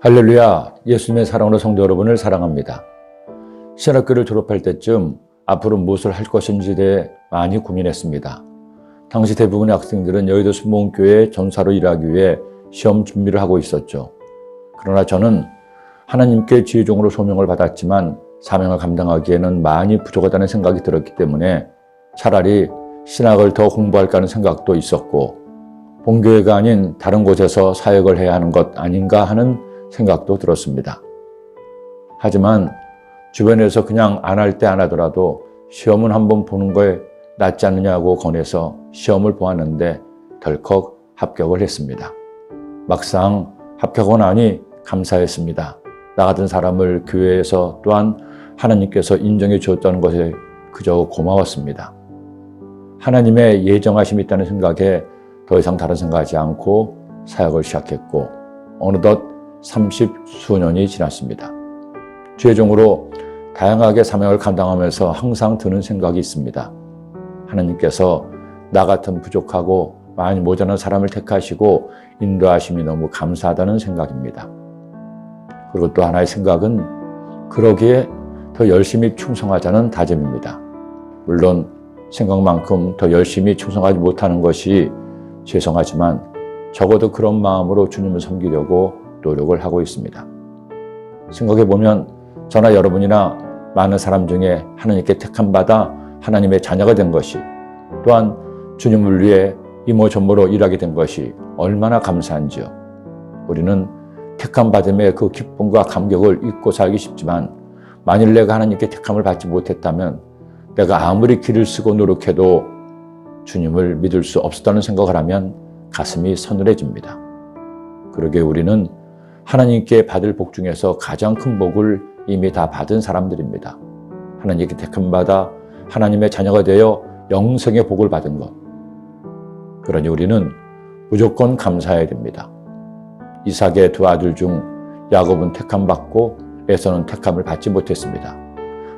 할렐루야, 예수님의 사랑으로 성도 여러분을 사랑합니다. 신학교를 졸업할 때쯤 앞으로 무엇을 할 것인지에 대해 많이 고민했습니다. 당시 대부분의 학생들은 여의도 순복음교회 전사로 일하기 위해 시험 준비를 하고 있었죠. 그러나 저는 하나님께 지혜종으로 소명을 받았지만 사명을 감당하기에는 많이 부족하다는 생각이 들었기 때문에 차라리 신학을 더 공부할까 하는 생각도 있었고, 본교회가 아닌 다른 곳에서 사역을 해야 하는 것 아닌가 하는 생각도 들었습니다. 하지만 주변에서 그냥 안 할 때 안 하더라도 시험은 한번 보는 거에 낫지 않느냐고 권해서 시험을 보았는데 덜컥 합격을 했습니다. 막상 합격하고 나니 감사했습니다. 나 같은 사람을 교회에서 또한 하나님께서 인정해 주었다는 것에 그저 고마웠습니다. 하나님의 예정하심이 있다는 생각에 더 이상 다른 생각하지 않고 사역을 시작했고, 어느덧 30수년이 지났습니다. 최종으로 다양하게 사명을 감당하면서 항상 드는 생각이 있습니다. 하나님께서 나 같은 부족하고 많이 모자란 사람을 택하시고 인도하심이 너무 감사하다는 생각입니다. 그리고 또 하나의 생각은 그러기에 더 열심히 충성하자는 다짐입니다. 물론 생각만큼 더 열심히 충성하지 못하는 것이 죄송하지만 적어도 그런 마음으로 주님을 섬기려고 노력을 하고 있습니다. 생각해보면 저나 여러분이나 많은 사람 중에 하나님께 택함받아 하나님의 자녀가 된 것이, 또한 주님을 위해 이모저모로 일하게 된 것이 얼마나 감사한지요. 우리는 택함받음의 그 기쁨과 감격을 잊고 살기 쉽지만, 만일 내가 하나님께 택함을 받지 못했다면 내가 아무리 길을 쓰고 노력해도 주님을 믿을 수 없었다는 생각을 하면 가슴이 서늘해집니다. 그러게 우리는 하나님께 받을 복 중에서 가장 큰 복을 이미 다 받은 사람들입니다. 하나님께 택함받아 하나님의 자녀가 되어 영생의 복을 받은 것. 그러니 우리는 무조건 감사해야 됩니다. 이삭의 두 아들 중 야곱은 택함받고 에서는 택함을 받지 못했습니다.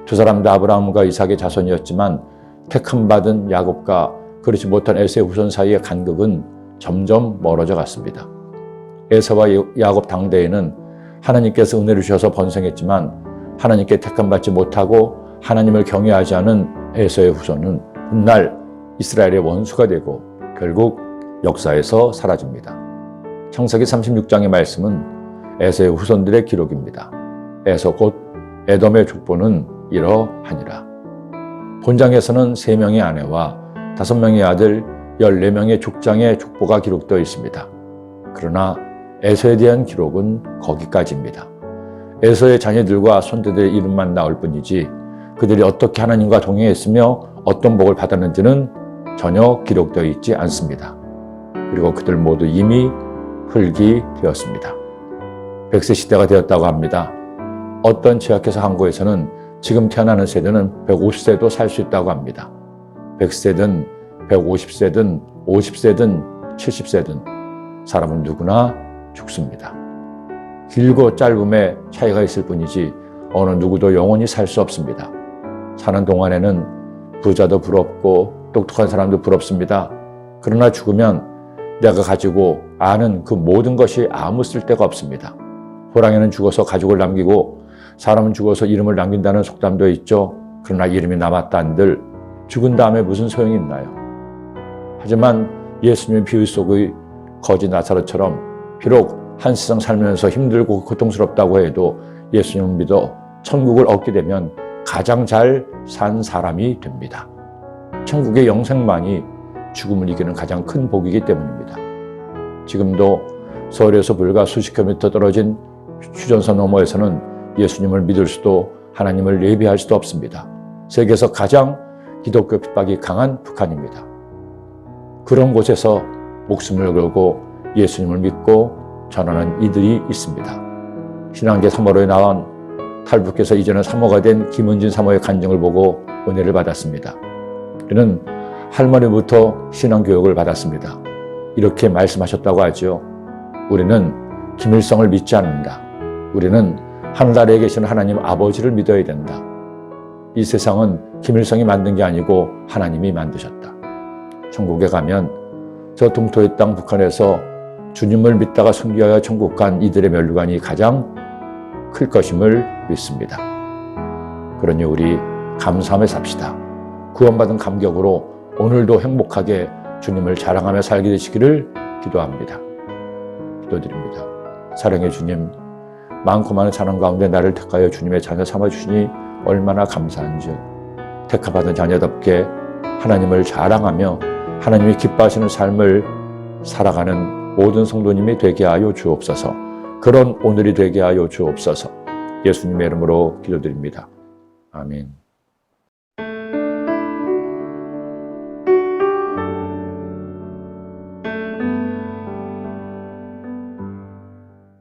두 사람 다 아브라함과 이삭의 자손이었지만 택함받은 야곱과 그렇지 못한 에서의 후손 사이의 간극은 점점 멀어져 갔습니다. 에서와 야곱 당대에는 하나님께서 은혜를 주셔서 번성했지만 하나님께 택함받지 못하고 하나님을 경외하지 않은 에서의 후손은 훗날 이스라엘의 원수가 되고 결국 역사에서 사라집니다. 창세기 36장의 말씀은 에서의 후손들의 기록입니다. 에서 곧 에돔의 족보는 이러하니라. 본장에서는 3명의 아내와 5명의 아들 14명의 족장의 족보가 기록되어 있습니다. 그러나 에서에 대한 기록은 거기까지입니다. 에서의 자녀들과 손자들의 이름만 나올 뿐이지 그들이 어떻게 하나님과 동행했으며 어떤 복을 받았는지는 전혀 기록되어 있지 않습니다. 그리고 그들 모두 이미 흙이 되었습니다. 100세 시대가 되었다고 합니다. 어떤 제약회사 항구에서는 지금 태어나는 세대는 150세도 살 수 있다고 합니다. 100세든 150세든 50세든 70세든 사람은 누구나 죽습니다. 길고 짧음의 차이가 있을 뿐이지 어느 누구도 영원히 살 수 없습니다. 사는 동안에는 부자도 부럽고 똑똑한 사람도 부럽습니다. 그러나 죽으면 내가 가지고 아는 그 모든 것이 아무 쓸데가 없습니다. 호랑이는 죽어서 가죽을 남기고 사람은 죽어서 이름을 남긴다는 속담도 있죠. 그러나 이름이 남았다 한들 죽은 다음에 무슨 소용이 있나요? 하지만 예수님의 비유 속의 거지 나사로처럼 비록 한 세상 살면서 힘들고 고통스럽다고 해도 예수님을 믿어 천국을 얻게 되면 가장 잘 산 사람이 됩니다. 천국의 영생만이 죽음을 이기는 가장 큰 복이기 때문입니다. 지금도 서울에서 불과 수십 킬로미터 떨어진 휴전선 너머에서는 예수님을 믿을 수도 하나님을 예비할 수도 없습니다. 세계에서 가장 기독교 핍박이 강한 북한입니다. 그런 곳에서 목숨을 걸고 예수님을 믿고 전하는 이들이 있습니다. 신앙계 사모로에 나온 탈북해서 이제는 사모가 된 김은진 사모의 간증을 보고 은혜를 받았습니다. 그는 할머니부터 신앙교육을 받았습니다. 이렇게 말씀하셨다고 하죠. 우리는 김일성을 믿지 않는다. 우리는 하늘나라에 계시는 하나님 아버지를 믿어야 된다. 이 세상은 김일성이 만든 게 아니고 하나님이 만드셨다. 천국에 가면 저 동토의 땅 북한에서 주님을 믿다가 순교하여 천국 간 이들의 면류관이 가장 클 것임을 믿습니다. 그러니 우리 감사하며 삽시다. 구원받은 감격으로 오늘도 행복하게 주님을 자랑하며 살게 되시기를 기도합니다. 기도드립니다. 사랑의 주님, 많고 많은 사랑 가운데 나를 택하여 주님의 자녀 삼아주시니 얼마나 감사한지, 택함받은 자녀답게 하나님을 자랑하며 하나님이 기뻐하시는 삶을 살아가는 모든 성도님이 되게 하여 주옵소서. 그런 오늘이 되게 하여 주옵소서. 예수님의 이름으로 기도드립니다. 아멘.